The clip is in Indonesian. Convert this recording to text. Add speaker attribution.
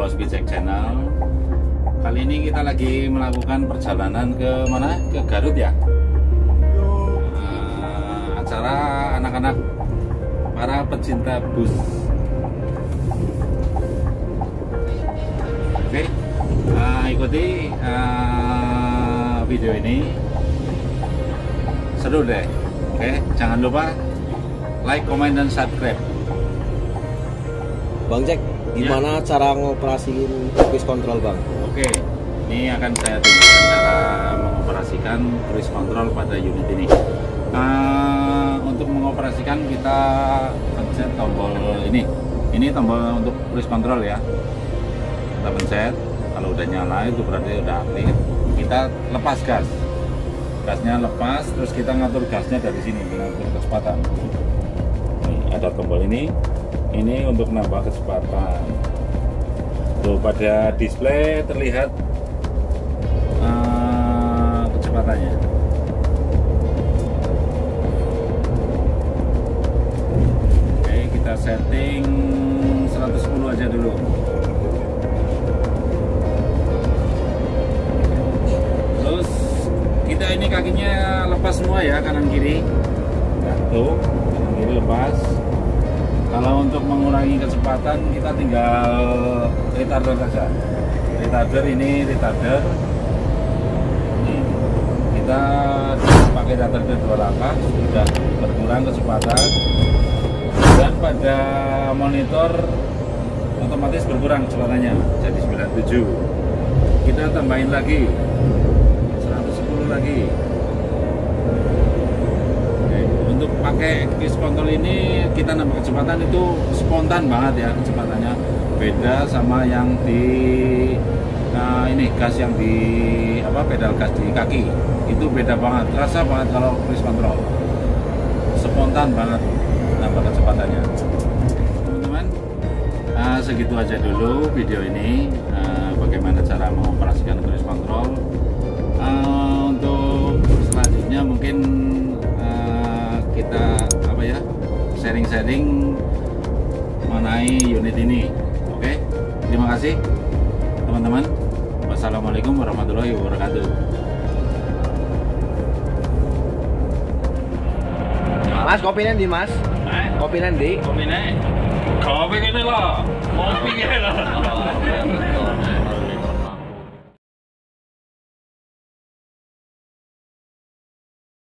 Speaker 1: Bosby Jack Channel. Kali ini kita lagi melakukan perjalanan ke mana? Ke Garut ya. Acara anak-anak para pecinta bus. Oke, ikuti video ini, seru deh. Oke, jangan lupa like, comment, dan subscribe.
Speaker 2: Bang Jack, gimana cara ngoperasiin cruise control Bang?
Speaker 1: Oke, ini akan saya tunjukkan cara mengoperasikan cruise control pada unit ini. Untuk mengoperasikan kita pencet tombol ini. Ini tombol untuk cruise control ya. Kita pencet, kalau udah nyala itu berarti udah aktif. Kita lepas gas. Gasnya lepas, terus kita ngatur gasnya dari sini, mengatur kecepatan. Ini ada tombol ini untuk menambah kecepatan. Tuh, pada display terlihat kecepatannya. Oke, kita setting 110 aja dulu. Terus kita ini kakinya lepas semua ya, kanan kiri. Nah, tuh, kanan kiri lepas. Kalau untuk mengurangi kecepatan kita tinggal retarder saja. Retarder ini retarder. Kita pakai retarder 2 langkah sudah berkurang kecepatan. Dan pada monitor otomatis berkurang kecepatannya jadi 97. Kita tambahin lagi 110 lagi. Untuk pakai cruise control ini kita nambah kecepatan itu spontan banget ya kecepatannya, beda sama yang di ini gas yang di pedal gas di kaki itu beda banget, rasa banget kalau cruise control spontan banget nambah kecepatannya. Teman-teman, segitu aja dulu video ini, bagaimana cara mengoperasikan cruise control. Untuk selanjutnya mungkin kita sharing-sharing mengenai unit ini. Oke, terima kasih teman-teman. Wassalamualaikum warahmatullahi wabarakatuh.
Speaker 2: Mas, kopi nanti Mas? Kopi nanti?
Speaker 1: Kopi ini lah, kopi lah.